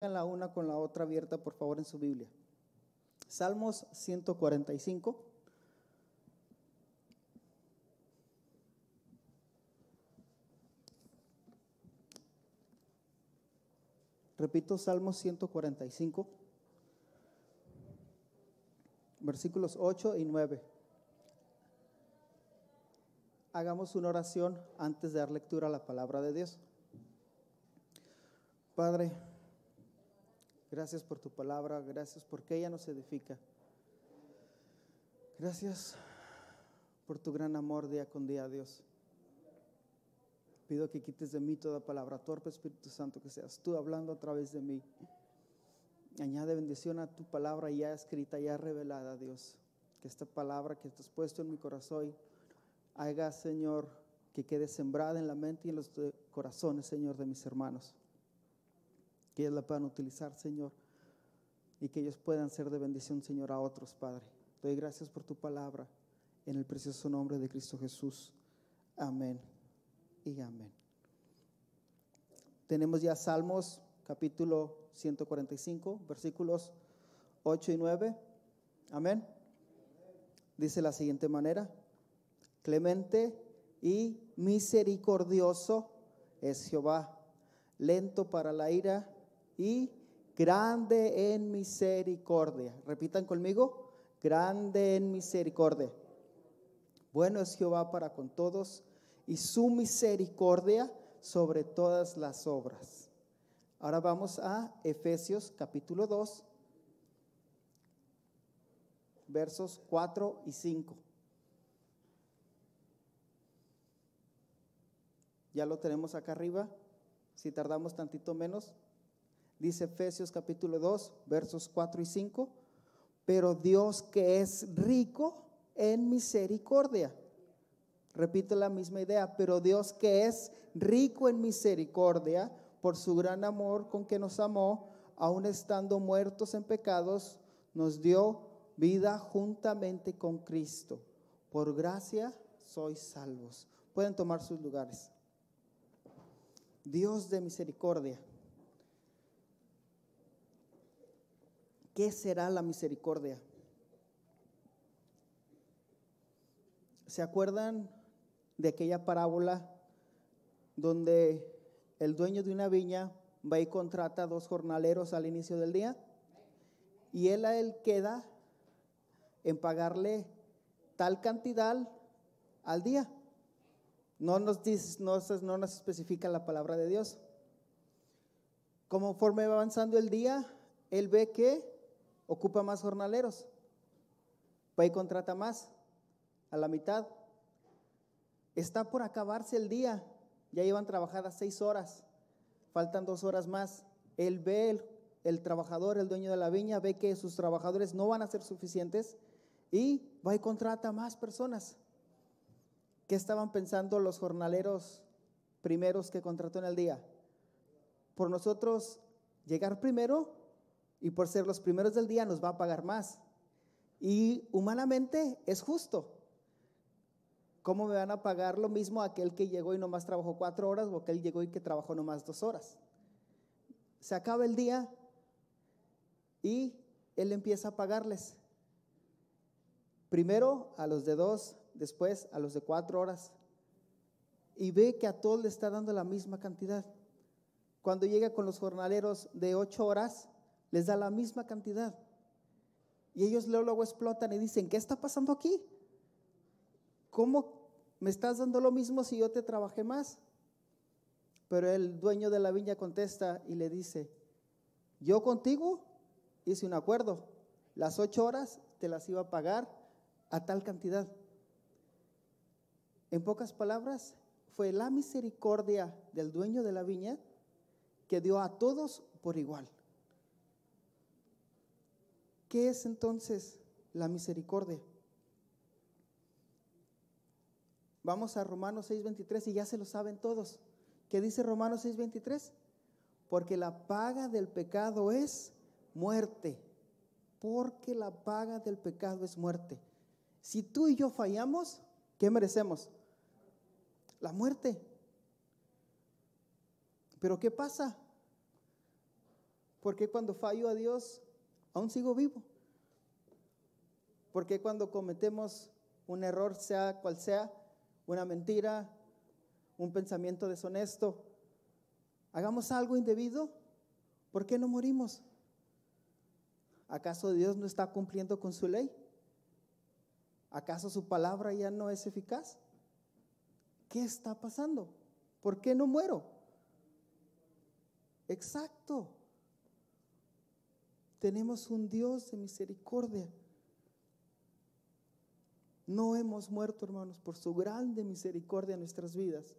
La una con la otra abierta, por favor, en su Biblia. Salmos 145. Repito, Salmos 145, versículos 8 y 9. Hagamos una oración antes de dar lectura a la palabra de Dios. Padre, gracias por tu palabra, gracias porque ella nos edifica. Gracias por tu gran amor día con día, Dios. Pido que quites de mí toda palabra torpe, Espíritu Santo, que seas tú hablando a través de mí. Añade bendición a tu palabra ya escrita, ya revelada, Dios. Que esta palabra que tú has puesto en mi corazón haga, Señor, que quede sembrada en la mente y en los corazones, Señor, de mis hermanos. Que ellos la puedan utilizar, Señor, y que ellos puedan ser de bendición, Señor, a otros, Padre. Doy gracias por tu palabra, en el precioso nombre de Cristo Jesús. Amén y amén. Tenemos ya Salmos, capítulo 145, versículos 8 y 9. Amén. Dice la siguiente manera: clemente y misericordioso es Jehová, lento para la ira y grande en misericordia. Repitan conmigo: grande en misericordia. Bueno es Jehová para con todos, y su misericordia sobre todas las obras. Ahora vamos a Efesios capítulo 2, versos 4 y 5. Ya lo tenemos acá arriba, si tardamos tantito menos. Dice Efesios capítulo 2, versos 4 y 5. Pero Dios, que es rico en misericordia. Repito la misma idea, pero Dios, que es rico en misericordia, por su gran amor con que nos amó, aun estando muertos en pecados, nos dio vida juntamente con Cristo. Por gracia sois salvos. Pueden tomar sus lugares. Dios de misericordia. ¿Qué será la misericordia? ¿Se acuerdan de aquella parábola donde el dueño de una viña va y contrata a 2 jornaleros al inicio del día? Y él a él queda en pagarle tal cantidad al día. No nos especifica la palabra de Dios. Conforme va avanzando el día, él ve que ocupa más jornaleros, va y contrata más, a la mitad. Está por acabarse el día, ya llevan trabajadas 6 horas, faltan 2 horas más. Él ve, el trabajador, el dueño de la viña, ve que sus trabajadores no van a ser suficientes y va y contrata más personas. ¿Qué estaban pensando los jornaleros primeros que contrató en el día? Por nosotros llegar primero y por ser los primeros del día nos va a pagar más. Y humanamente es justo. ¿Cómo me van a pagar lo mismo aquel que llegó y nomás trabajó 4 horas o aquel llegó y que trabajó nomás 2 horas? Se acaba el día y él empieza a pagarles. Primero a los de 2, después a los de 4 horas. Y ve que a todos le está dando la misma cantidad. Cuando llega con los jornaleros de 8 horas, les da la misma cantidad. Y ellos luego explotan y dicen: ¿qué está pasando aquí? ¿Cómo me estás dando lo mismo si yo te trabajé más? Pero el dueño de la viña contesta y le dice: yo contigo hice un acuerdo, las 8 horas te las iba a pagar a tal cantidad. En pocas palabras, fue la misericordia del dueño de la viña que dio a todos por igual. ¿Qué es entonces la misericordia? Vamos a Romanos 6:23 y ya se lo saben todos. ¿Qué dice Romanos 6:23? Porque la paga del pecado es muerte. Porque la paga del pecado es muerte. Si tú y yo fallamos, ¿qué merecemos? La muerte. Pero ¿qué pasa? ¿Por qué cuando fallo a Dios aún sigo vivo? ¿Por qué cuando cometemos un error, sea cual sea, una mentira, un pensamiento deshonesto, hagamos algo indebido, ¿por qué no morimos? ¿Acaso Dios no está cumpliendo con su ley? ¿Acaso su palabra ya no es eficaz? ¿Qué está pasando? ¿Por qué no muero? Exacto. Tenemos un Dios de misericordia. No hemos muerto, hermanos, por su grande misericordia en nuestras vidas.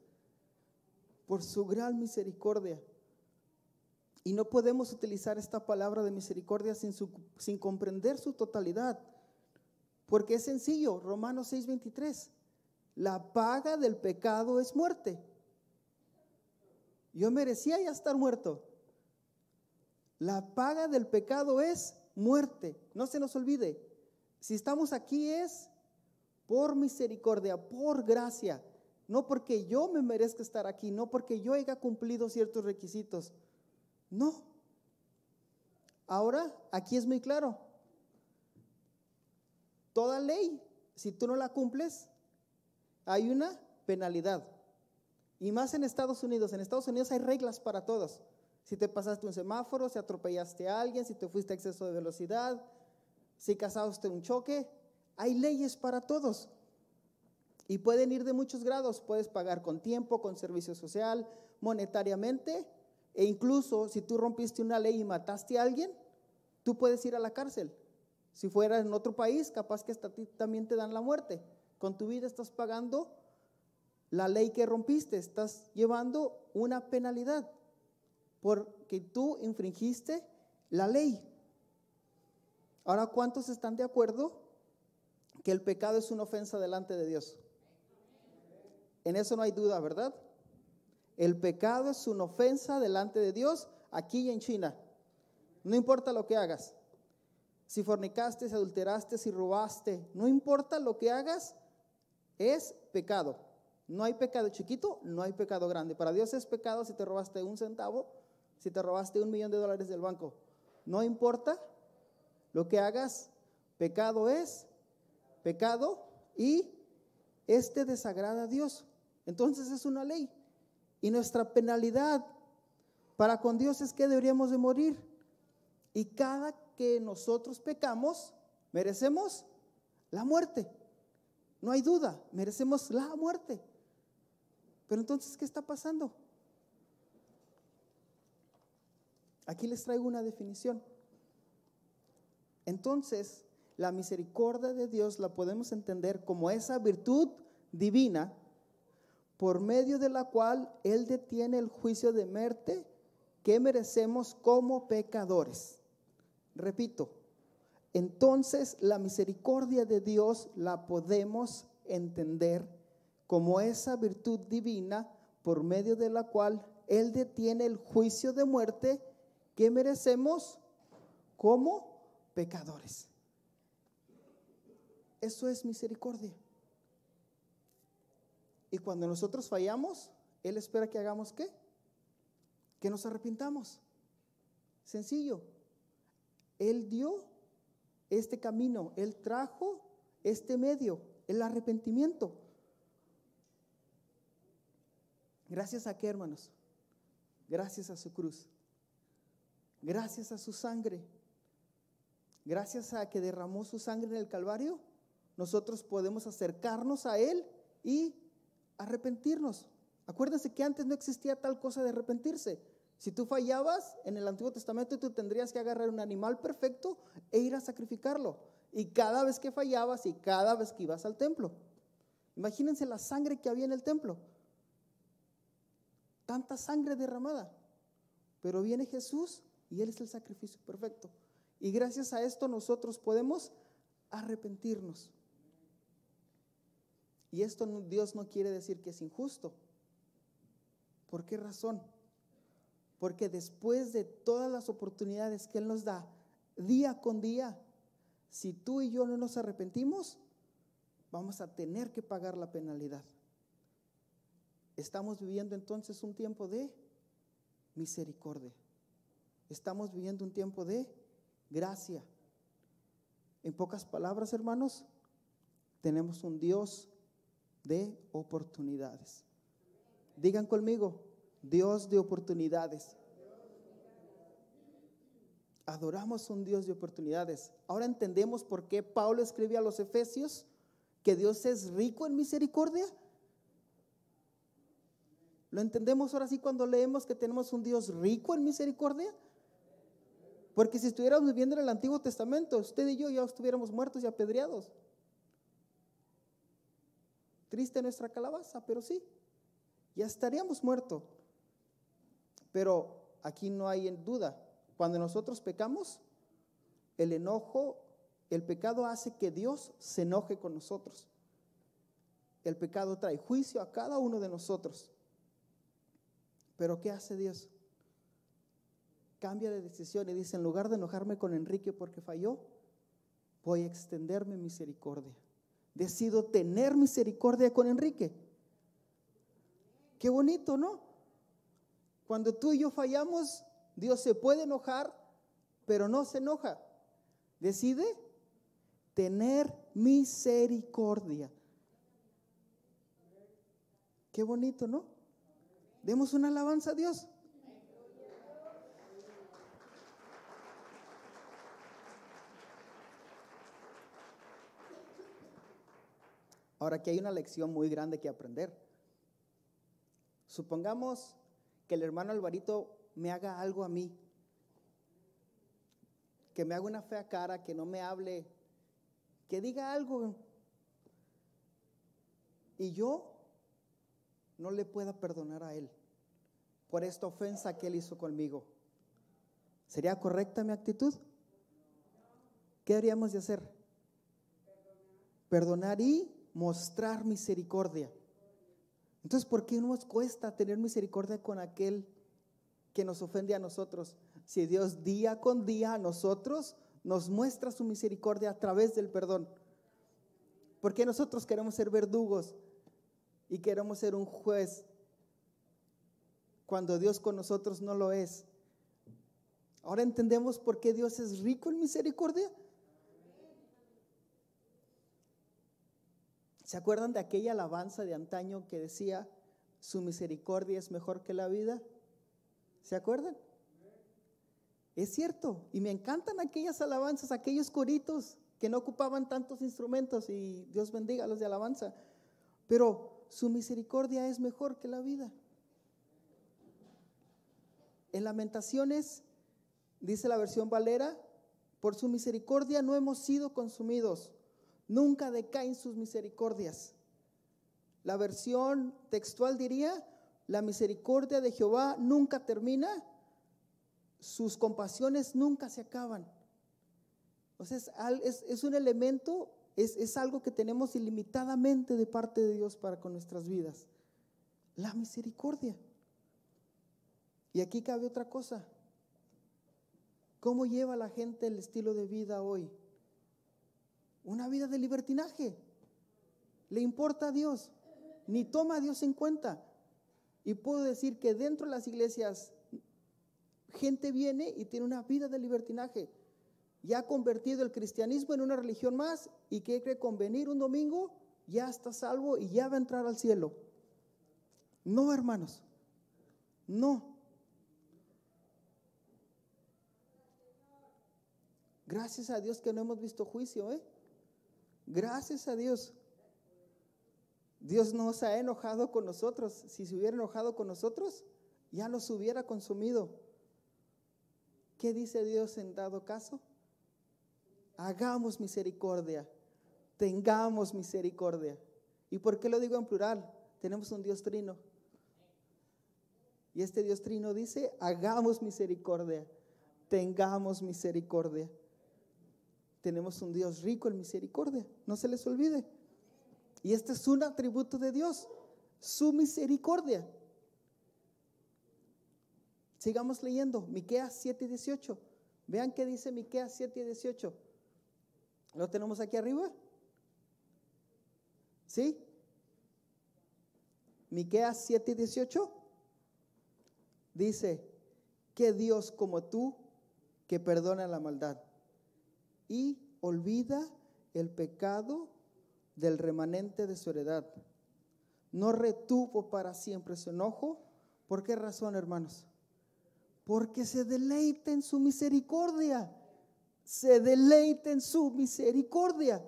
Por su gran misericordia. Y no podemos utilizar esta palabra de misericordia sin comprender su totalidad. Porque es sencillo, Romanos 6:23. La paga del pecado es muerte. Yo merecía ya estar muerto. La paga del pecado es muerte. No se nos olvide. Si estamos aquí es por misericordia, por gracia. No porque yo me merezca estar aquí, no porque yo haya cumplido ciertos requisitos. No. Ahora, aquí es muy claro. Toda ley, si tú no la cumples, hay una penalidad. Y más en Estados Unidos. En Estados Unidos hay reglas para todos. Si te pasaste un semáforo, si atropellaste a alguien, si te fuiste a exceso de velocidad, si causaste un choque, hay leyes para todos. Y pueden ir de muchos grados. Puedes pagar con tiempo, con servicio social, monetariamente. E incluso si tú rompiste una ley y mataste a alguien, tú puedes ir a la cárcel. Si fuera en otro país, capaz que hasta a ti también te dan la muerte. Con tu vida estás pagando la ley que rompiste, estás llevando una penalidad porque tú infringiste la ley. Ahora, ¿cuántos están de acuerdo que el pecado es una ofensa delante de Dios? En eso no hay duda, ¿verdad? El pecado es una ofensa delante de Dios aquí y en China. No importa lo que hagas. Si fornicaste, si adulteraste, si robaste, no importa lo que hagas, es pecado. No hay pecado chiquito, no hay pecado grande. Para Dios es pecado si te robaste un centavo, si te robaste $1,000,000 del banco. No importa lo que hagas, pecado es pecado y desagrada a Dios. Entonces es una ley. Y nuestra penalidad para con Dios es que deberíamos de morir. Y cada que nosotros pecamos, merecemos la muerte. No hay duda, merecemos la muerte. Pero entonces, ¿qué está pasando? Aquí les traigo una definición. Entonces, la misericordia de Dios la podemos entender como esa virtud divina por medio de la cual Él detiene el juicio de muerte que merecemos como pecadores. Repito, entonces la misericordia de Dios la podemos entender como esa virtud divina por medio de la cual Él detiene el juicio de muerte que merecemos como pecadores. Eso es misericordia. Y cuando nosotros fallamos, Él espera que hagamos ¿qué? Que nos arrepintamos. Sencillo. Él dio este camino, Él trajo este medio, el arrepentimiento. ¿Gracias a qué, hermanos? Gracias a su cruz. Gracias a su sangre. Gracias a que derramó su sangre en el Calvario, nosotros podemos acercarnos a Él y arrepentirnos. Acuérdense que antes no existía tal cosa de arrepentirse. Si tú fallabas en el Antiguo Testamento, tú tendrías que agarrar un animal perfecto e ir a sacrificarlo. Y cada vez que fallabas y cada vez que ibas al templo. Imagínense la sangre que había en el templo. Tanta sangre derramada. Pero viene Jesús y Él es el sacrificio perfecto. Y gracias a esto nosotros podemos arrepentirnos. Y esto Dios no quiere decir que es injusto. ¿Por qué razón? Porque después de todas las oportunidades que Él nos da día con día, si tú y yo no nos arrepentimos, vamos a tener que pagar la penalidad. Estamos viviendo entonces un tiempo de misericordia. Estamos viviendo un tiempo de gracia. En pocas palabras, hermanos, tenemos un Dios de oportunidades. Digan conmigo, Dios de oportunidades. Adoramos un Dios de oportunidades. Ahora entendemos por qué Pablo escribe a los Efesios que Dios es rico en misericordia. ¿Lo entendemos ahora sí cuando leemos que tenemos un Dios rico en misericordia? Porque si estuviéramos viviendo en el Antiguo Testamento, usted y yo ya estuviéramos muertos y apedreados. Triste nuestra calabaza, pero sí, ya estaríamos muertos. Pero aquí no hay duda. Cuando nosotros pecamos, el enojo, el pecado hace que Dios se enoje con nosotros. El pecado trae juicio a cada uno de nosotros. Pero ¿qué hace Dios? Cambia de decisión y dice, en lugar de enojarme con Enrique porque falló, voy a extender mi misericordia. Decido tener misericordia con Enrique. Qué bonito, ¿no? Cuando tú y yo fallamos, Dios se puede enojar, pero no se enoja. Decide tener misericordia. Qué bonito, ¿no? Demos una alabanza a Dios. Ahora, aquí hay una lección muy grande que aprender. Supongamos que el hermano Alvarito me haga algo a mí, que me haga una fea cara, que no me hable, que diga algo, y yo no le pueda perdonar a él por esta ofensa que él hizo conmigo. ¿Sería correcta mi actitud? ¿Qué deberíamos de hacer? Perdonar y mostrar misericordia. Entonces, ¿por qué nos cuesta tener misericordia con aquel que nos ofende a nosotros? Si Dios día con día a nosotros nos muestra su misericordia a través del perdón. ¿Por qué nosotros queremos ser verdugos y queremos ser un juez cuando Dios con nosotros no lo es? Ahora entendemos por qué Dios es rico en misericordia. ¿Se acuerdan de aquella alabanza de antaño que decía, su misericordia es mejor que la vida? ¿Se acuerdan? Es cierto, y me encantan aquellas alabanzas, aquellos coritos que no ocupaban tantos instrumentos, y Dios bendiga a los de alabanza, pero su misericordia es mejor que la vida. En Lamentaciones, dice la versión Valera, por su misericordia no hemos sido consumidos, nunca decaen sus misericordias. La versión textual diría, la misericordia de Jehová nunca termina, sus compasiones nunca se acaban. Entonces es un elemento, es algo que tenemos ilimitadamente de parte de Dios para con nuestras vidas. La misericordia. Y aquí cabe otra cosa. ¿Cómo lleva la gente el estilo de vida hoy? Una vida de libertinaje. ¿Le importa a Dios? Ni toma a Dios en cuenta. Y puedo decir que dentro de las iglesias, gente viene y tiene una vida de libertinaje. Ya ha convertido el cristianismo en una religión más y que cree con venir un domingo, ya está salvo y ya va a entrar al cielo. No, hermanos. No. Gracias a Dios que no hemos visto juicio, ¿eh? Gracias a Dios. Dios no se ha enojado con nosotros. Si se hubiera enojado con nosotros, ya nos hubiera consumido. ¿Qué dice Dios en dado caso? Hagamos misericordia, tengamos misericordia. ¿Y por qué lo digo en plural? Tenemos un Dios trino. Y este Dios trino dice, hagamos misericordia, tengamos misericordia. Tenemos un Dios rico en misericordia, no se les olvide. Y este es un atributo de Dios, su misericordia. Sigamos leyendo, Miqueas 7:18. Vean qué dice Miqueas 7:18. ¿Lo tenemos aquí arriba? ¿Sí? Miqueas 7:18 dice, ¿qué Dios como tú que perdona la maldad y olvida el pecado del remanente de su heredad. No retuvo para siempre su enojo. ¿Por qué razón, hermanos? Porque se deleita en su misericordia. Se deleita en su misericordia.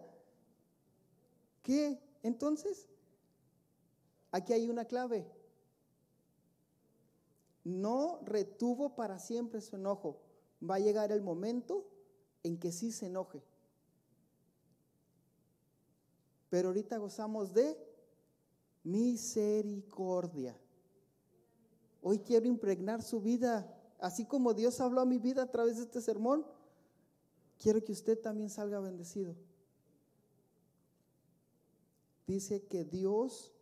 ¿Qué? Entonces, aquí hay una clave. No retuvo para siempre su enojo. Va a llegar el momento en que sí se enoje. Pero ahorita gozamos de misericordia. Hoy quiero impregnar su vida, así como Dios habló a mi vida a través de este sermón. Quiero que usted también salga bendecido. Dice que Dios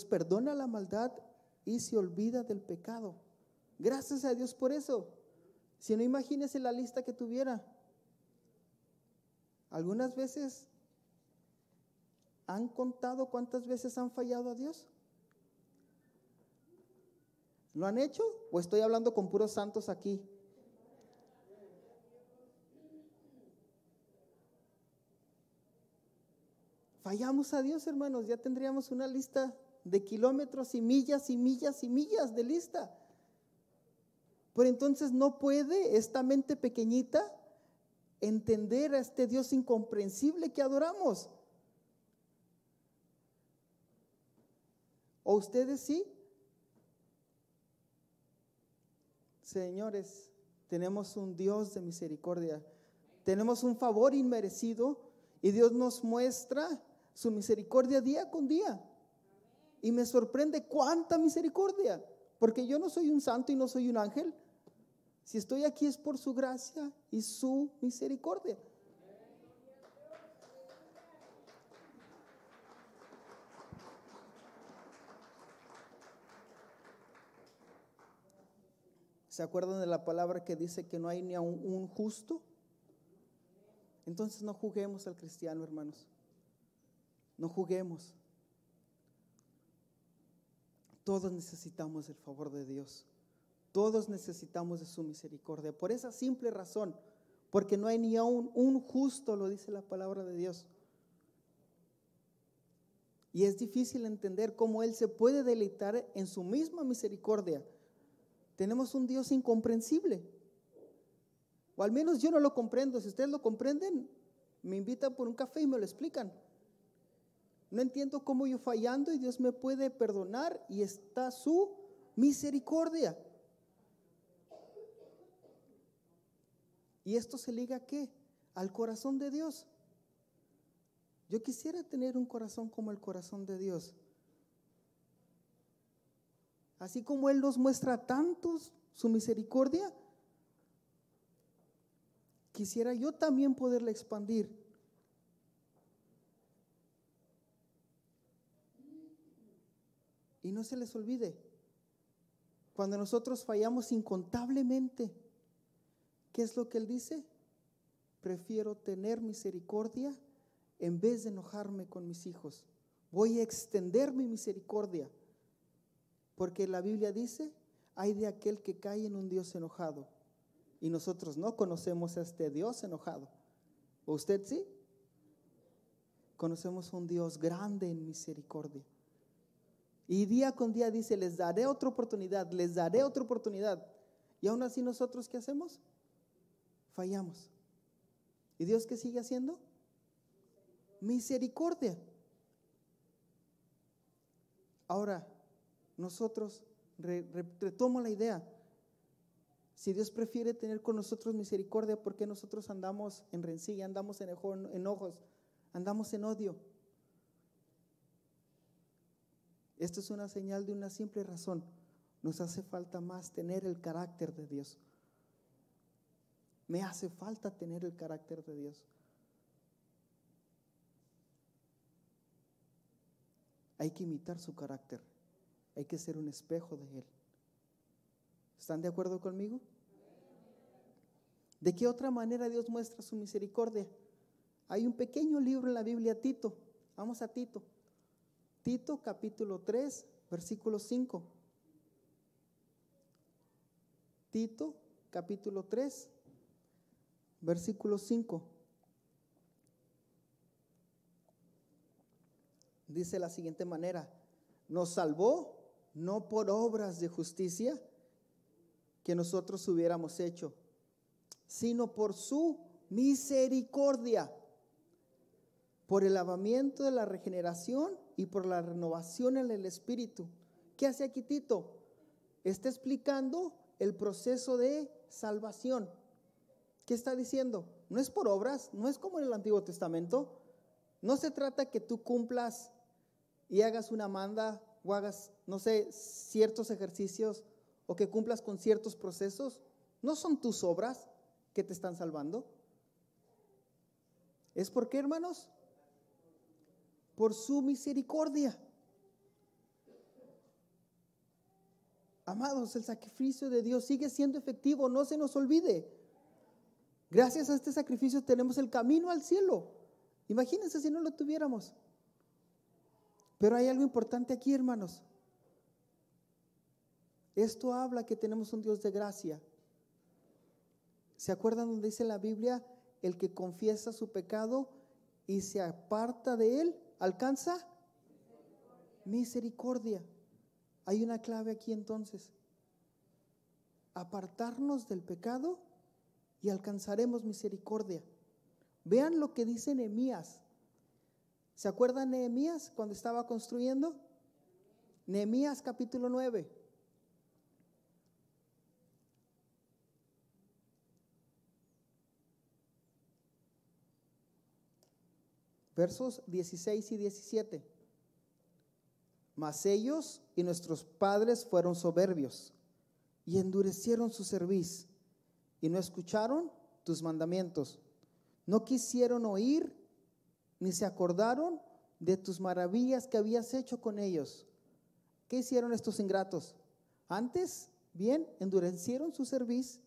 perdona la maldad y se olvida del pecado. Gracias a Dios por eso. Si no, imagínese la lista que tuviera. Algunas veces ¿han contado cuántas veces han fallado a Dios? ¿Lo han hecho? ¿O estoy hablando con puros santos aquí? Fallamos a Dios, hermanos. Ya tendríamos una lista de kilómetros y millas y millas y millas de lista. Pero entonces no puede esta mente pequeñita entender a este Dios incomprensible que adoramos. ¿O ustedes sí? Señores, tenemos un Dios de misericordia. Tenemos un favor inmerecido y Dios nos muestra su misericordia día con día. Y me sorprende cuánta misericordia, porque yo no soy un santo y no soy un ángel. Si estoy aquí es por su gracia y su misericordia. ¿Se acuerdan de la palabra que dice que no hay ni aun un justo? Entonces no juguemos al cristiano, hermanos. No juguemos. Todos necesitamos el favor de Dios. Todos necesitamos de su misericordia. Por esa simple razón, porque no hay ni aun un justo, lo dice la palabra de Dios. Y es difícil entender cómo Él se puede deleitar en su misma misericordia. Tenemos un Dios incomprensible. O al menos yo no lo comprendo. Si ustedes lo comprenden, me invitan por un café y me lo explican. No entiendo cómo yo fallando y Dios me puede perdonar y está su misericordia. ¿Y esto se liga a qué? Al corazón de Dios. Yo quisiera tener un corazón como el corazón de Dios. Así como Él nos muestra tantos su misericordia, quisiera yo también poderla expandir. Y no se les olvide, cuando nosotros fallamos incontablemente, ¿qué es lo que Él dice? Prefiero tener misericordia en vez de enojarme con mis hijos. Voy a extender mi misericordia. Porque la Biblia dice, hay de aquel que cae en un Dios enojado. Y nosotros no conocemos a este Dios enojado. ¿Usted sí? Conocemos un Dios grande en misericordia. Y día con día dice, les daré otra oportunidad, les daré otra oportunidad. Y aún así nosotros, ¿qué hacemos? Fallamos. ¿Y Dios qué sigue haciendo? Misericordia. Ahora, nosotros, retomo la idea. Si Dios prefiere tener con nosotros misericordia, ¿por qué nosotros andamos en rencilla, andamos en enojos, andamos en odio? Esto es una señal de una simple razón. Nos hace falta más tener el carácter de Dios. Me hace falta tener el carácter de Dios. Hay que imitar su carácter. Hay que ser un espejo de Él. ¿Están de acuerdo conmigo? ¿De qué otra manera Dios muestra su misericordia? Hay un pequeño libro en la Biblia, Tito. Vamos a Tito. Tito capítulo 3, versículo 5. Tito, capítulo 3, versículo 5. Dice de la siguiente manera: nos salvó no por obras de justicia que nosotros hubiéramos hecho, sino por su misericordia, por el lavamiento de la regeneración y por la renovación en el Espíritu. ¿Qué hace aquí Tito? Está explicando el proceso de salvación. ¿Qué está diciendo? No es por obras, no es como en el Antiguo Testamento. No se trata que tú cumplas y hagas una manda o hagas, no sé, ciertos ejercicios o que cumplas con ciertos procesos. No son tus obras que te están salvando. ¿Es por qué, hermanos? Por su misericordia. Amados, el sacrificio de Dios sigue siendo efectivo, no se nos olvide. Gracias a este sacrificio tenemos el camino al cielo. Imagínense si no lo tuviéramos. Pero hay algo importante aquí, hermanos. Esto habla que tenemos un Dios de gracia. ¿Se acuerdan donde dice en la Biblia: el que confiesa su pecado y se aparta de él, alcanza misericordia? Hay una clave aquí entonces: apartarnos del pecado y alcanzaremos misericordia. Vean lo que dice Nehemías. ¿Se acuerdan Nehemías cuando estaba construyendo? Nehemías capítulo 9. Versos 16 y 17. Mas ellos y nuestros padres fueron soberbios y endurecieron su cerviz y no escucharon tus mandamientos. No quisieron oír ni se acordaron de tus maravillas que habías hecho con ellos. ¿Qué hicieron estos ingratos? Antes, bien, endurecieron su cerviz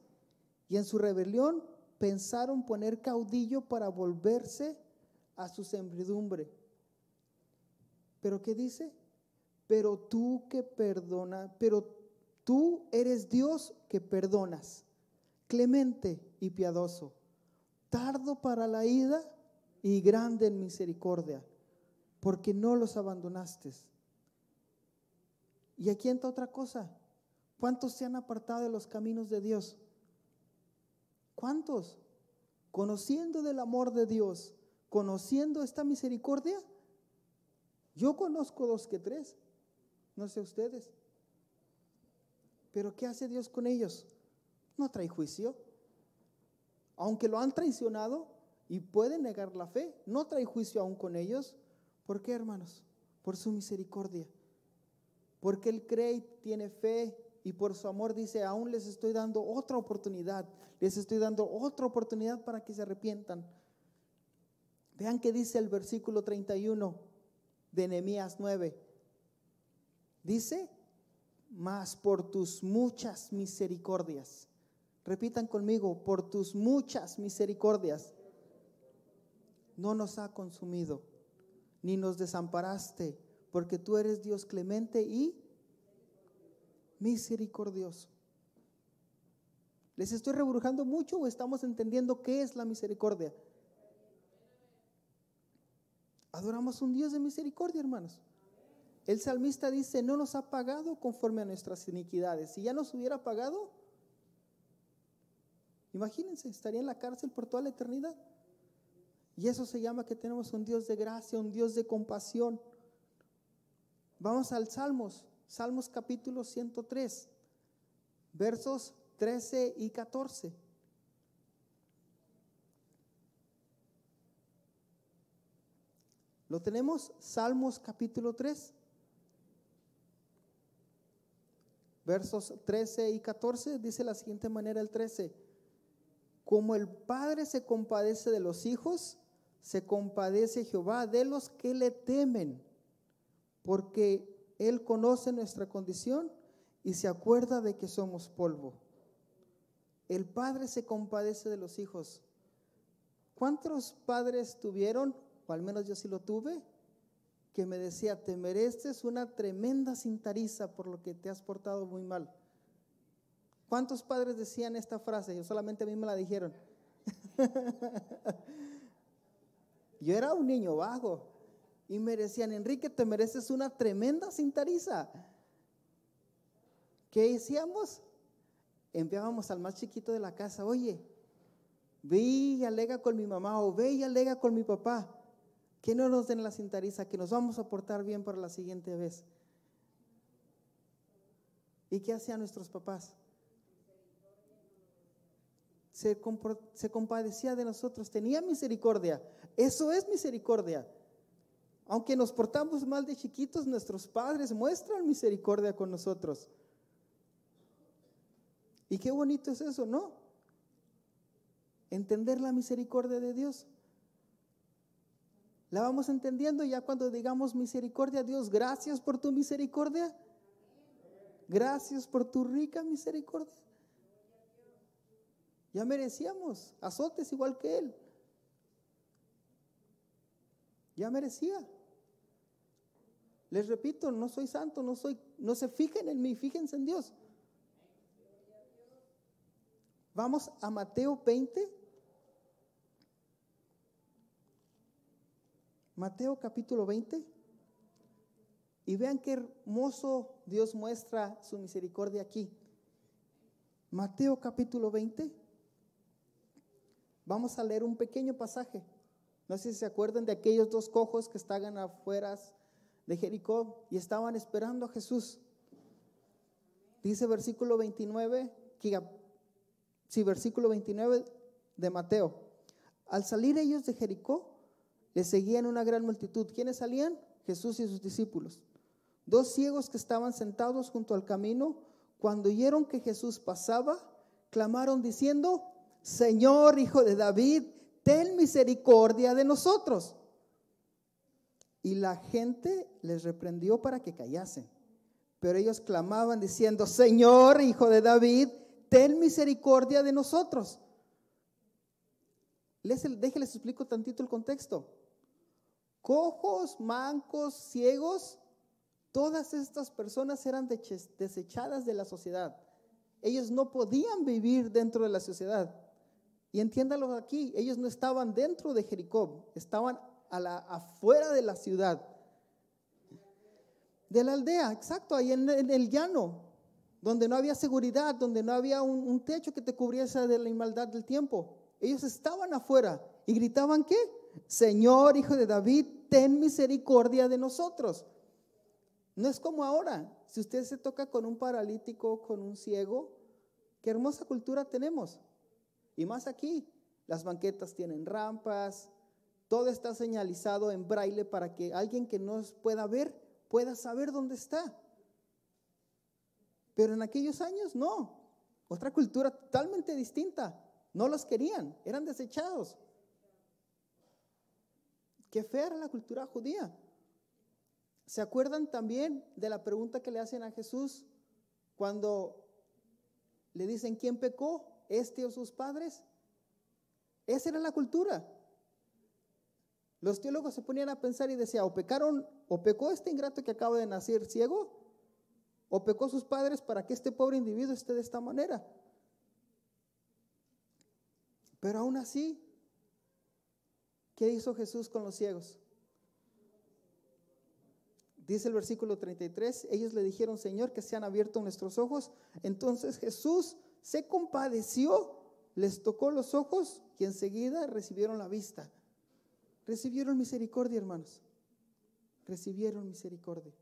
y en su rebelión pensaron poner caudillo para volverse a su servidumbre. ¿Pero qué dice? Pero tú eres Dios que perdonas, clemente y piadoso, tardo para la ira y grande en misericordia, porque no los abandonaste. Y aquí entra otra cosa: ¿cuántos se han apartado de los caminos de Dios? ¿Cuántos? Conociendo del amor de Dios, conociendo esta misericordia. Yo conozco 2 que 3, no sé ustedes. Pero ¿qué hace Dios con ellos? No trae juicio. Aunque lo han traicionado y pueden negar la fe, no trae juicio aún con ellos. ¿Por qué, hermanos? Por su misericordia. Porque Él cree y tiene fe, y por su amor dice: aún les estoy dando otra oportunidad. Les estoy dando otra oportunidad para que se arrepientan. Vean qué dice el versículo 31 de Nehemías 9. Dice: mas por tus muchas misericordias. Repitan conmigo: por tus muchas misericordias no nos ha consumido, ni nos desamparaste, porque tú eres Dios clemente y misericordioso. ¿Les estoy reburujando mucho o estamos entendiendo qué es la misericordia? Adoramos un Dios de misericordia, hermanos. El salmista dice: no nos ha pagado conforme a nuestras iniquidades. Si ya nos hubiera pagado, imagínense, estaría en la cárcel por toda la eternidad. Y eso se llama que tenemos un Dios de gracia, un Dios de compasión. Vamos al Salmos capítulo 103, versos 13 y 14. ¿Lo tenemos? Salmos capítulo 3, versos 13 y 14. Dice de la siguiente manera el 13: como el Padre se compadece de los hijos, se compadece Jehová de los que le temen, porque Él conoce nuestra condición y se acuerda de que somos polvo. El Padre se compadece de los hijos. ¿Cuántos padres tuvieron, o al menos yo sí lo tuve, que me decía: te mereces una tremenda cintariza por lo que te has portado muy mal? ¿Cuántos padres decían esta frase? Yo solamente a mí me la dijeron. Yo era un niño vago y me decían: Enrique, te mereces una tremenda cintariza. ¿Qué hacíamos? Enviábamos al más chiquito de la casa: oye, ve y alega con mi mamá, o ve y alega con mi papá, que no nos den la cintariza, que nos vamos a portar bien para la siguiente vez. ¿Y qué hacían nuestros papás? Se compadecía de nosotros, tenía misericordia. Eso es misericordia. Aunque nos portamos mal de chiquitos, nuestros padres muestran misericordia con nosotros. Y qué bonito es eso, ¿no? Entender la misericordia de Dios. La vamos entendiendo ya cuando digamos misericordia. Dios, gracias por tu misericordia. Gracias por tu rica misericordia. Ya merecíamos azotes igual que Él. Ya merecía. Les repito, no soy santo, no se fijen en mí, fíjense en Dios. Vamos a Mateo 20. Mateo capítulo 20. Y vean qué hermoso Dios muestra su misericordia aquí. Mateo capítulo 20. Vamos a leer un pequeño pasaje. No sé si se acuerdan de aquellos dos cojos que estaban afuera de Jericó y estaban esperando a Jesús. Dice versículo 29, versículo 29 de Mateo. Al salir ellos de Jericó, les seguían una gran multitud. ¿Quiénes salían? Jesús y sus discípulos. Dos ciegos que estaban sentados junto al camino, cuando oyeron que Jesús pasaba, clamaron diciendo: Señor, Hijo de David, ten misericordia de nosotros. Y la gente les reprendió para que callasen. Pero ellos clamaban diciendo: Señor, Hijo de David, ten misericordia de nosotros. Déjenles explico tantito el contexto. Cojos, mancos, ciegos, todas estas personas eran desechadas de la sociedad. Ellos no podían vivir dentro de la sociedad. Y entiéndalo aquí, ellos no estaban dentro de Jericó, estaban afuera de la ciudad, de la aldea, exacto, ahí en el llano, donde no había seguridad, donde no había un techo que te cubriese de la maldad del tiempo. Ellos estaban afuera y gritaban: ¿qué? Señor, Hijo de David, ten misericordia de nosotros. No es como ahora. Si usted se toca con un paralítico, con un ciego, qué hermosa cultura tenemos. Y más aquí, las banquetas tienen rampas, todo está señalizado en braille para que alguien que no pueda ver, pueda saber dónde está. Pero en aquellos años no, otra cultura totalmente distinta. No los querían, eran desechados. Qué fea era la cultura judía. ¿Se acuerdan también de la pregunta que le hacen a Jesús cuando le dicen: ¿quién pecó, este o sus padres? Esa era la cultura. Los teólogos se ponían a pensar y decían: o pecó este ingrato que acaba de nacer ciego, o pecó sus padres para que este pobre individuo esté de esta manera. Pero aún así, ¿qué hizo Jesús con los ciegos? Dice el versículo 33, ellos le dijeron: Señor, que sean abiertos nuestros ojos. Entonces Jesús se compadeció, les tocó los ojos y enseguida recibieron la vista. Recibieron misericordia, hermanos. Recibieron misericordia.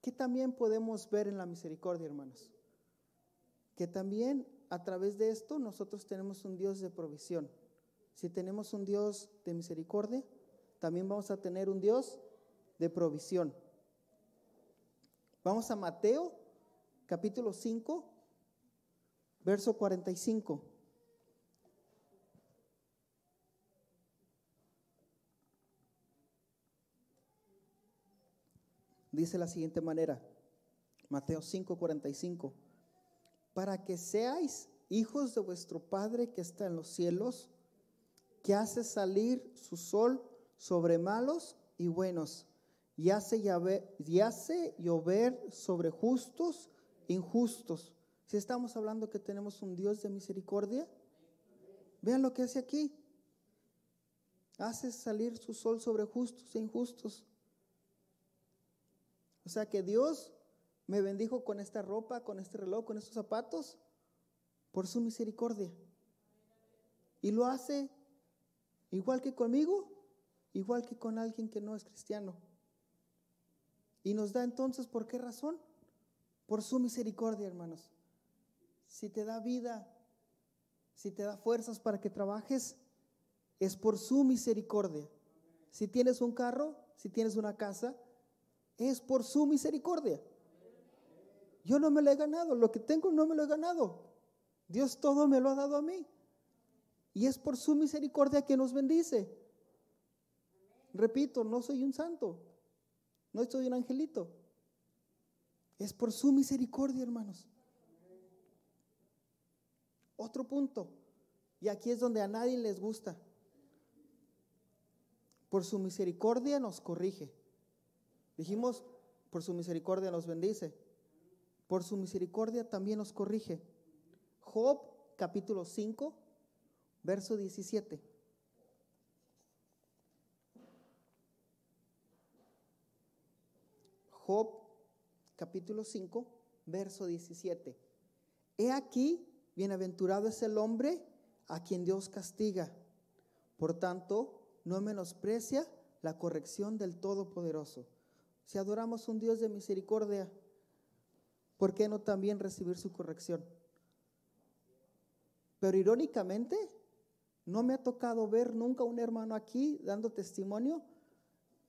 ¿Qué también podemos ver en la misericordia, hermanos? Que también a través de esto nosotros tenemos un Dios de provisión. Si tenemos un Dios de misericordia, también vamos a tener un Dios de provisión. Vamos a Mateo, capítulo 5, verso 45. Dice de la siguiente manera, Mateo 5, 45. Para que seáis hijos de vuestro Padre que está en los cielos, que hace salir su sol sobre malos y buenos, y hace llover sobre justos e injustos. Si estamos hablando que tenemos un Dios de misericordia, vean lo que hace aquí. Hace salir su sol sobre justos e injustos. O sea que Dios me bendijo con esta ropa, con este reloj, con estos zapatos, por su misericordia. Y lo hace igual que conmigo, igual que con alguien que no es cristiano. Y nos da entonces, ¿por qué razón? Por su misericordia, hermanos. Si te da vida, si te da fuerzas para que trabajes, es por su misericordia. Si tienes un carro, si tienes una casa, es por su misericordia. Yo no me lo he ganado, lo que tengo no me lo he ganado. Dios todo me lo ha dado a mí. Y es por su misericordia que nos bendice. Repito, no soy un santo, no soy un angelito. Es por su misericordia, hermanos. Otro punto, y aquí es donde a nadie les gusta. Por su misericordia nos corrige. Dijimos, por su misericordia nos bendice. Por su misericordia también nos corrige. Job capítulo 5, verso 17. Job capítulo 5, verso 17. He aquí, bienaventurado es el hombre a quien Dios castiga. Por tanto, no menosprecia la corrección del Todopoderoso. Si adoramos un Dios de misericordia, ¿por qué no también recibir su corrección? Pero irónicamente, no me ha tocado ver nunca un hermano aquí dando testimonio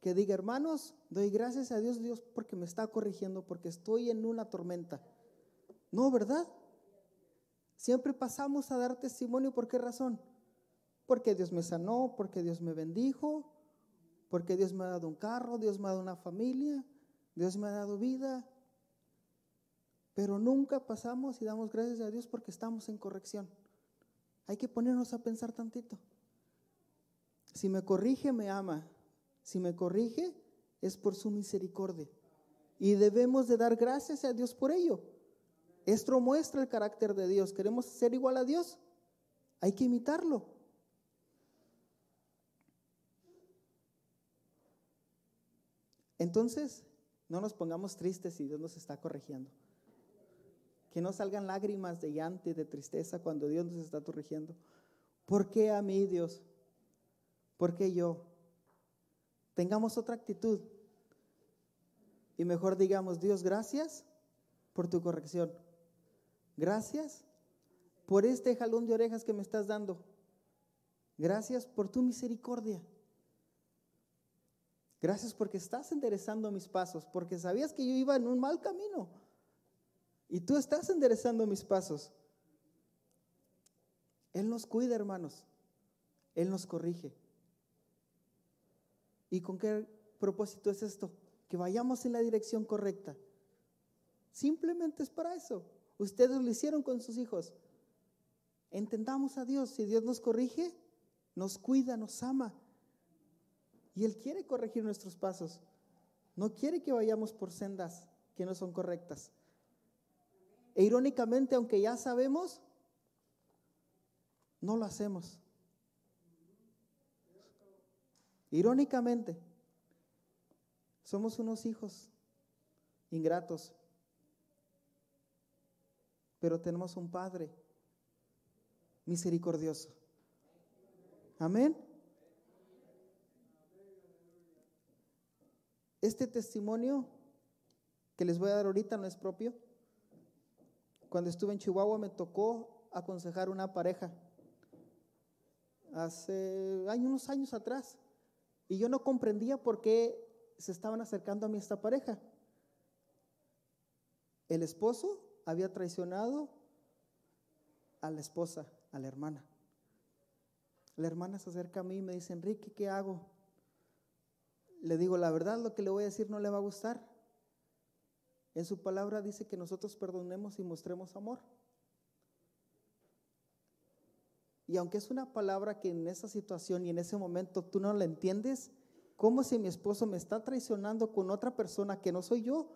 que diga, hermanos, doy gracias a Dios porque me está corrigiendo, porque estoy en una tormenta. No, ¿verdad? Siempre pasamos a dar testimonio, ¿por qué razón? Porque Dios me sanó, porque Dios me bendijo, porque Dios me ha dado un carro, Dios me ha dado una familia, Dios me ha dado vida. Pero nunca pasamos y damos gracias a Dios porque estamos en corrección. Hay que ponernos a pensar tantito. Si me corrige, me ama. Si me corrige, es por su misericordia. Y debemos de dar gracias a Dios por ello. Esto muestra el carácter de Dios. ¿Queremos ser igual a Dios? Hay que imitarlo. Entonces, no nos pongamos tristes si Dios nos está corrigiendo. Que no salgan lágrimas de llanto y de tristeza cuando Dios nos está corrigiendo. ¿Por qué a mí, Dios? ¿Por qué yo? Tengamos otra actitud. Y mejor digamos, Dios, gracias por tu corrección. Gracias por este jalón de orejas que me estás dando. Gracias por tu misericordia. Gracias porque estás enderezando mis pasos, porque sabías que yo iba en un mal camino. Y tú estás enderezando mis pasos. Él nos cuida, hermanos. Él nos corrige. ¿Y con qué propósito es esto? Que vayamos en la dirección correcta. Simplemente es para eso. Ustedes lo hicieron con sus hijos. Entendamos a Dios. Si Dios nos corrige, nos cuida, nos ama. Y Él quiere corregir nuestros pasos. No quiere que vayamos por sendas que no son correctas. E irónicamente, aunque ya sabemos, no lo hacemos. Irónicamente, somos unos hijos ingratos, pero tenemos un Padre misericordioso. Amén. Este testimonio que les voy a dar ahorita no es propio. Cuando estuve en Chihuahua me tocó aconsejar una pareja hace unos años atrás, y yo no comprendía por qué se estaban acercando a mí esta pareja. El esposo había traicionado a la esposa, a la hermana. La hermana se acerca a mí y me dice, Enrique, ¿qué hago? Le digo, la verdad, lo que le voy a decir no le va a gustar. En su palabra dice que nosotros perdonemos y mostremos amor. Y aunque es una palabra que en esa situación y en ese momento tú no la entiendes, ¿Cómo si mi esposo me está traicionando con otra persona que no soy yo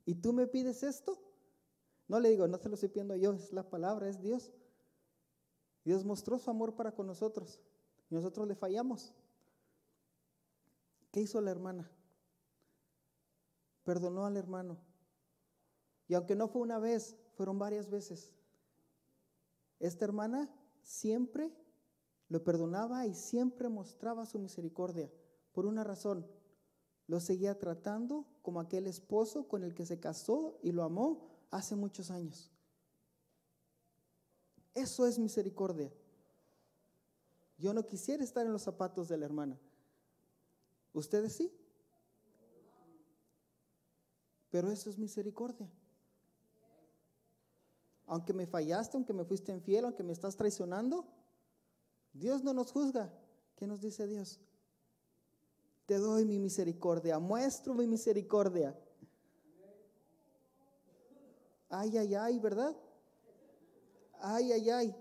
y tú me pides esto? No le digo, no se lo estoy pidiendo yo, es la palabra, es Dios. Dios mostró su amor para con nosotros y nosotros le fallamos. ¿Qué hizo la hermana? Perdonó al hermano. Y aunque no fue una vez, fueron varias veces. Esta hermana siempre lo perdonaba y siempre mostraba su misericordia. Por una razón, lo seguía tratando como aquel esposo con el que se casó y lo amó hace muchos años. Eso es misericordia. Yo no quisiera estar en los zapatos de la hermana. ¿Ustedes sí? Pero eso es misericordia. Aunque me fallaste, aunque me fuiste infiel, aunque me estás traicionando, Dios no nos juzga. ¿Qué nos dice Dios? Te doy mi misericordia, muestro mi misericordia. Ay, ay, ay, ¿verdad? Ay, ay, ay.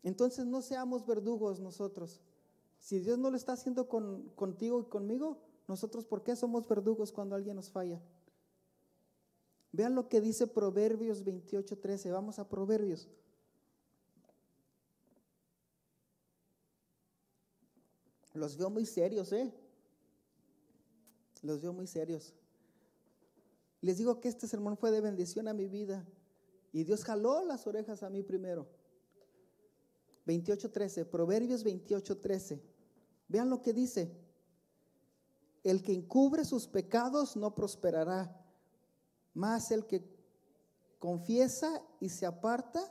Entonces no seamos verdugos nosotros. Si Dios no lo está haciendo contigo y conmigo, nosotros ¿por qué somos verdugos cuando alguien nos falla? Vean lo que dice Proverbios 28:13. Vamos a Proverbios. Los veo muy serios, Los veo muy serios. Les digo que este sermón fue de bendición a mi vida y Dios jaló las orejas a mí primero. 28:13, Proverbios 28:13. Vean lo que dice. El que encubre sus pecados no prosperará, mas el que confiesa y se aparta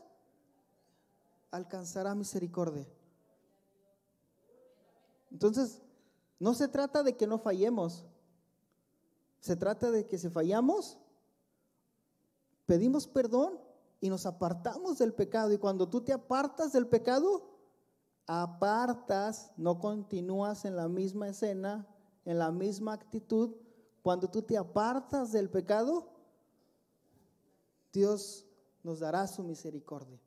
alcanzará misericordia. Entonces, no se trata de que no fallemos. Se trata de que si fallamos, pedimos perdón y nos apartamos del pecado. Y cuando tú te apartas del pecado, no continúas en la misma escena, en la misma actitud. Cuando tú te apartas del pecado, Dios nos dará su misericordia.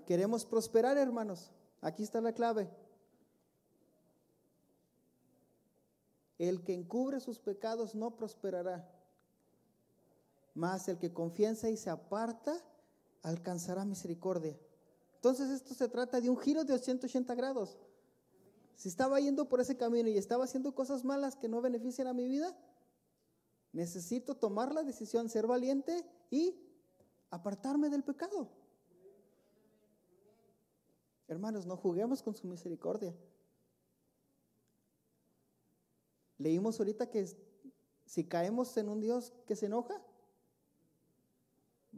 Queremos prosperar, hermanos. Aquí está la clave. El que encubre sus pecados no prosperará, mas el que confiesa y se aparta alcanzará misericordia. Entonces esto se trata de un giro de 180 grados. Si estaba yendo por ese camino y estaba haciendo cosas malas que no benefician a mi vida, necesito tomar la decisión, ser valiente y apartarme del pecado. Hermanos, no juguemos con su misericordia. Leímos ahorita que si caemos en un Dios que se enoja,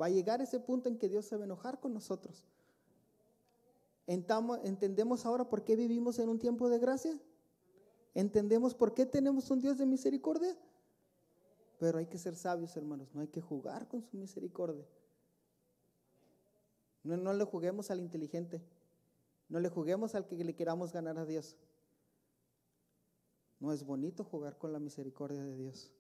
va a llegar ese punto en que Dios se va a enojar con nosotros. ¿Entendemos ahora por qué vivimos en un tiempo de gracia? ¿Entendemos por qué tenemos un Dios de misericordia? Pero hay que ser sabios, hermanos, no hay que jugar con su misericordia. No le juguemos al inteligente, no le juguemos al que le queramos ganar a Dios. No es bonito jugar con la misericordia de Dios.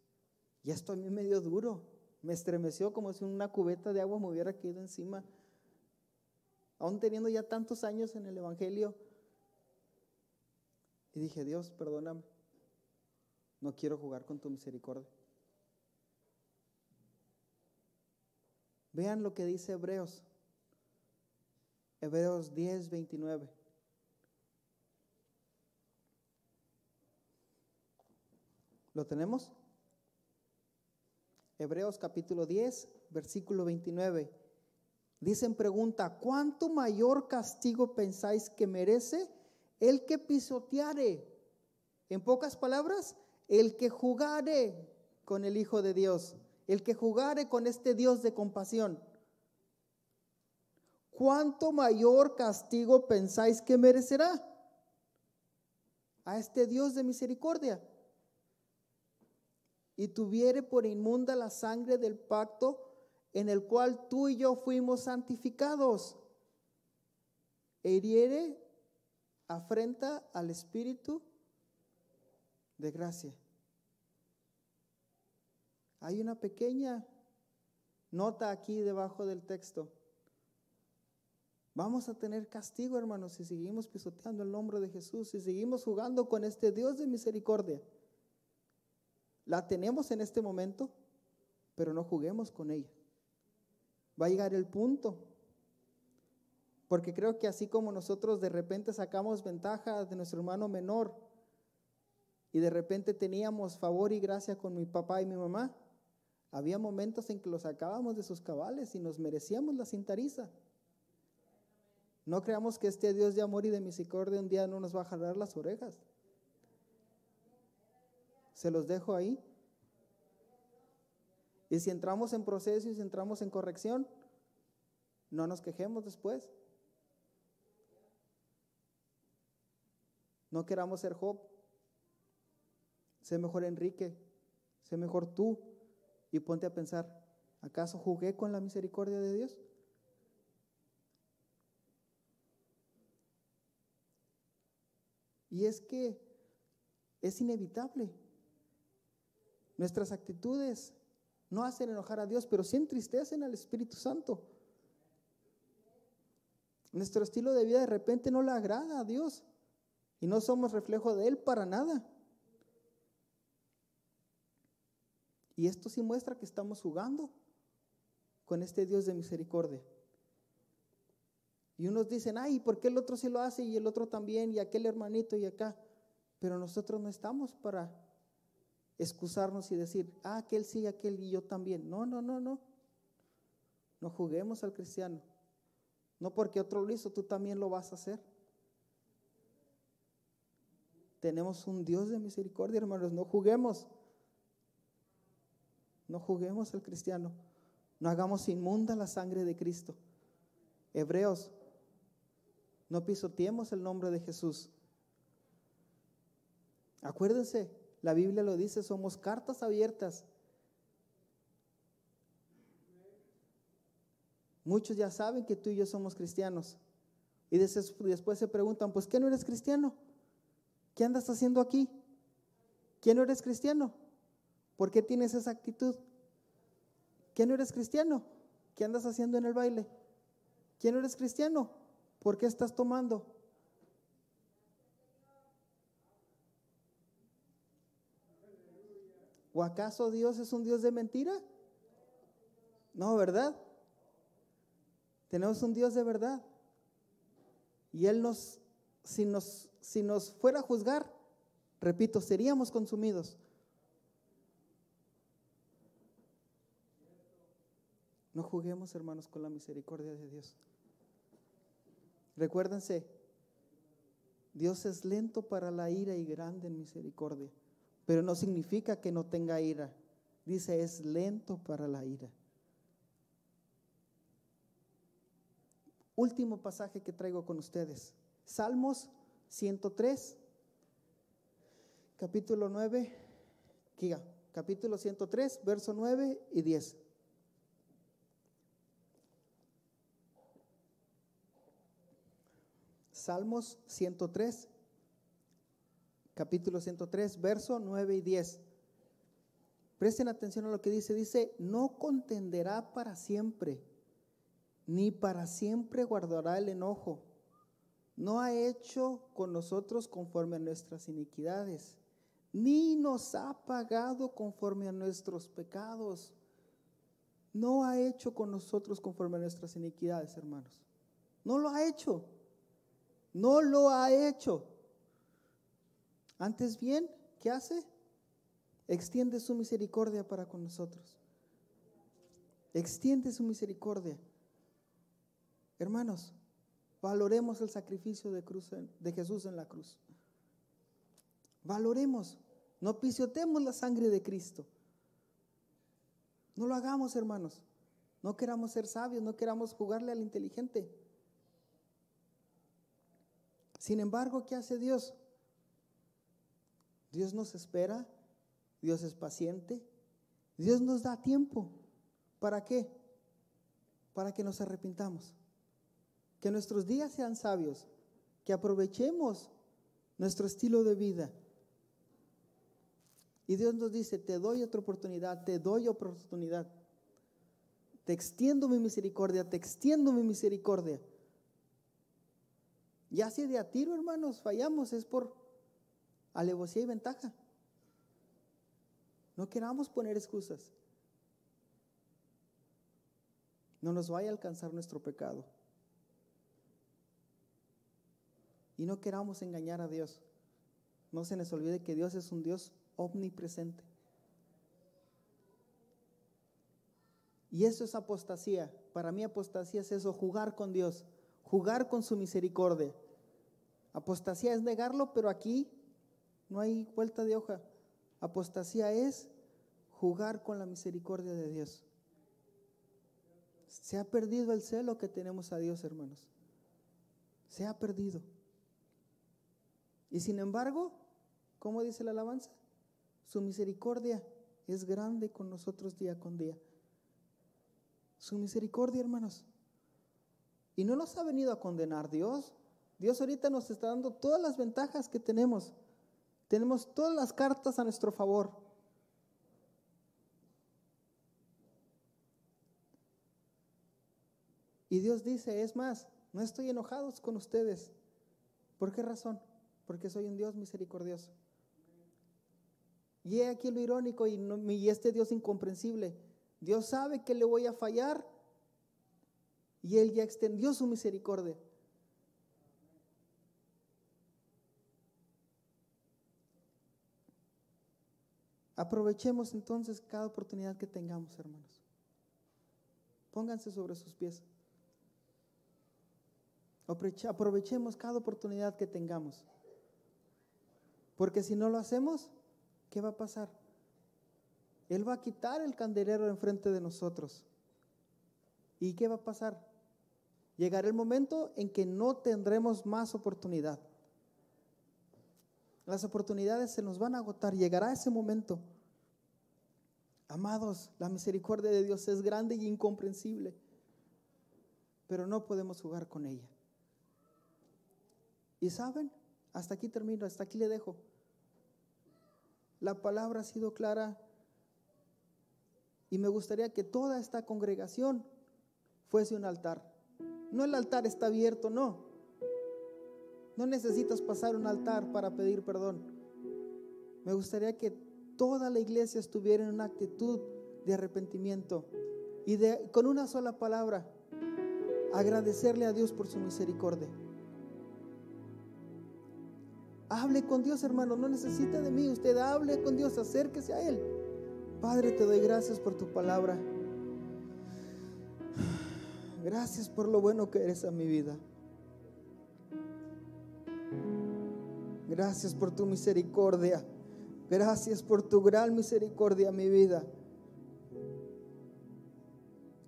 Y esto a mí me dio duro, me estremeció como si una cubeta de agua me hubiera caído encima. Aún teniendo ya tantos años en el Evangelio. Y dije, Dios, perdóname, no quiero jugar con tu misericordia. Vean lo que dice Hebreos 10:29. ¿Lo tenemos? Hebreos capítulo 10, versículo 29. Dicen pregunta, ¿cuánto mayor castigo pensáis que merece el que pisoteare? En pocas palabras, el que jugare con el Hijo de Dios, el que jugare con este Dios de compasión. ¿Cuánto mayor castigo pensáis que merecerá a este Dios de misericordia? Y tuviere por inmunda la sangre del pacto en el cual tú y yo fuimos santificados, e hiriere afrenta al Espíritu de gracia. Hay una pequeña nota aquí debajo del texto. Vamos a tener castigo, hermanos, si seguimos pisoteando el nombre de Jesús, si seguimos jugando con este Dios de misericordia. La tenemos en este momento, pero no juguemos con ella. Va a llegar el punto, porque creo que así como nosotros de repente sacamos ventaja de nuestro hermano menor y de repente teníamos favor y gracia con mi papá y mi mamá, había momentos en que los sacábamos de sus cabales y nos merecíamos la cintariza. No creamos que este Dios de amor y de misericordia un día no nos va a jalar las orejas. Se los dejo ahí. Y si entramos en proceso y si entramos en corrección, no nos quejemos después. No queramos ser Job. Sé mejor Enrique, sé mejor tú, y ponte a pensar, ¿acaso jugué con la misericordia de Dios? Y es que es inevitable. Nuestras actitudes no hacen enojar a Dios, pero sí entristecen al Espíritu Santo. Nuestro estilo de vida de repente no le agrada a Dios y no somos reflejo de Él para nada. Y esto sí muestra que estamos jugando con este Dios de misericordia. Y unos dicen, ay, ¿por qué el otro sí lo hace y el otro también y aquel hermanito y acá? Pero nosotros no estamos para excusarnos y decir, aquel sí, aquel y yo también. No. No juguemos al cristiano. No porque otro lo hizo, tú también lo vas a hacer. Tenemos un Dios de misericordia, hermanos, no juguemos. No juguemos al cristiano. No hagamos inmunda la sangre de Cristo. Hebreos, no pisoteemos el nombre de Jesús. Acuérdense, la Biblia lo dice, somos cartas abiertas. Muchos ya saben que tú y yo somos cristianos. Y después se preguntan, pues ¿qué no eres cristiano? ¿Qué andas haciendo aquí? ¿Qué no eres cristiano? ¿Por qué tienes esa actitud? ¿Qué no eres cristiano? ¿Qué andas haciendo en el baile? ¿Qué no eres cristiano? ¿Por qué estás tomando? ¿O acaso Dios es un Dios de mentira? No, ¿verdad? Tenemos un Dios de verdad. Y Él si nos fuera a juzgar, repito, seríamos consumidos. No juguemos, hermanos, con la misericordia de Dios. Recuérdense, Dios es lento para la ira y grande en misericordia, pero no significa que no tenga ira. Dice, es lento para la ira. Último pasaje que traigo con ustedes. Salmos 103, capítulo 103, verso 9 y 10. Salmos 103, capítulo 103, verso 9 y 10. Presten atención a lo que dice. Dice, no contenderá para siempre, ni para siempre guardará el enojo. No ha hecho con nosotros conforme a nuestras iniquidades, ni nos ha pagado conforme a nuestros pecados. No ha hecho con nosotros conforme a nuestras iniquidades, hermanos. No lo ha hecho. No lo ha hecho. Antes bien, ¿qué hace? Extiende su misericordia para con nosotros. Extiende su misericordia. Hermanos, valoremos el sacrificio de Jesús en la cruz. Valoremos, no pisoteemos la sangre de Cristo. No lo hagamos, hermanos. No queramos ser sabios, no queramos jugarle al inteligente. Sin embargo, ¿qué hace Dios? Dios nos espera, Dios es paciente, Dios nos da tiempo. ¿Para qué? Para que nos arrepintamos. Que nuestros días sean sabios, que aprovechemos nuestro estilo de vida. Y Dios nos dice, te doy otra oportunidad, te doy otra oportunidad. Te extiendo mi misericordia, te extiendo mi misericordia. Ya si de a tiro, hermanos, fallamos, es por alevosía y ventaja. No queramos poner excusas. No nos vaya a alcanzar nuestro pecado. Y no queramos engañar a Dios. No se nos olvide que Dios es un Dios omnipresente. Y eso es apostasía. Para mí apostasía es eso, jugar con Dios, jugar con su misericordia. Apostasía es negarlo, pero aquí no hay vuelta de hoja. Apostasía es jugar con la misericordia de Dios. Se ha perdido el celo que tenemos a Dios, hermanos. Se ha perdido. Y sin embargo, ¿cómo dice la alabanza? Su misericordia es grande con nosotros día con día. Su misericordia, hermanos. Y no nos ha venido a condenar Dios. Dios ahorita nos está dando todas las ventajas que tenemos. Tenemos todas las cartas a nuestro favor. Y Dios dice, es más, no estoy enojado con ustedes. ¿Por qué razón? Porque soy un Dios misericordioso. Y he aquí lo irónico y este Dios incomprensible. Dios sabe que le voy a fallar y Él ya extendió su misericordia. Aprovechemos entonces cada oportunidad que tengamos, hermanos. Pónganse sobre sus pies. Aprovechemos cada oportunidad que tengamos. Porque si no lo hacemos, ¿qué va a pasar? Él va a quitar el candelero de enfrente de nosotros. ¿Y qué va a pasar? Llegará el momento en que no tendremos más oportunidad. Las oportunidades se nos van a agotar. Llegará ese momento. Amados, la misericordia de Dios es grande y incomprensible, pero no podemos jugar con ella. Y saben, hasta aquí termino, hasta aquí le dejo. La palabra ha sido clara y me gustaría que toda esta congregación fuese un altar. No, el altar está abierto, no. No necesitas pasar un altar para pedir perdón. Me gustaría que toda la iglesia estuviera en una actitud de arrepentimiento y con una sola palabra, agradecerle a Dios por su misericordia. Hable con Dios, hermano, no necesita de mí. Usted hable con Dios, acérquese a Él. Padre, te doy gracias por tu palabra. Gracias por lo bueno que eres a mi vida. Gracias por tu misericordia. Gracias por tu gran misericordia a mi vida.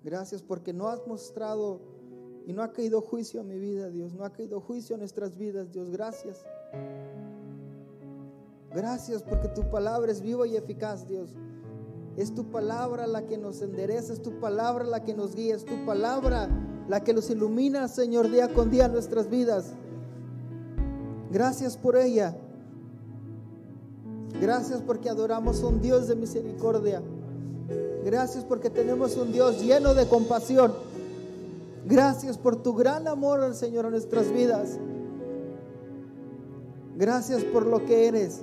Gracias porque no has mostrado y no ha caído juicio a mi vida, Dios. No ha caído juicio a nuestras vidas, Dios. Gracias. Gracias porque tu palabra es viva y eficaz, Dios. Es tu palabra la que nos endereza, es tu palabra la que nos guía, es tu palabra la que nos ilumina, Señor, día con día nuestras vidas. Gracias por ella. Gracias porque adoramos a un Dios de misericordia. Gracias porque tenemos un Dios lleno de compasión. Gracias por tu gran amor, Señor, a nuestras vidas. Gracias por lo que eres.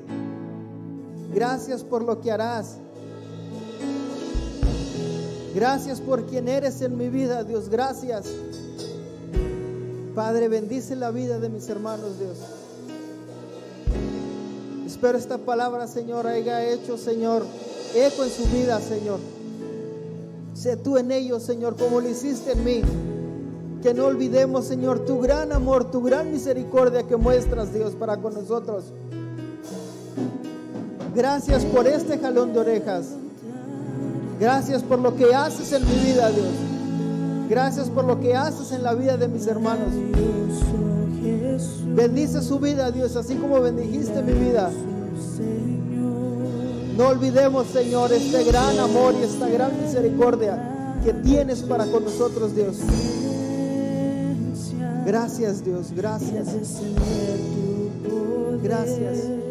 Gracias por lo que harás. Gracias por quien eres en mi vida, Dios. Gracias. Padre, bendice la vida de mis hermanos, Dios. Espero esta palabra, Señor, haya hecho, Señor, eco en su vida, Señor. Sé tú en ellos, Señor, como lo hiciste en mí. Que no olvidemos, Señor, tu gran amor, tu gran misericordia que muestras, Dios, para con nosotros. Gracias por este jalón de orejas. Gracias por lo que haces en mi vida, Dios. Gracias por lo que haces en la vida de mis hermanos. Bendice su vida, Dios, así como bendijiste mi vida. No olvidemos, Señor, este gran amor y esta gran misericordia que tienes para con nosotros, Dios. Gracias, Dios, gracias. Gracias.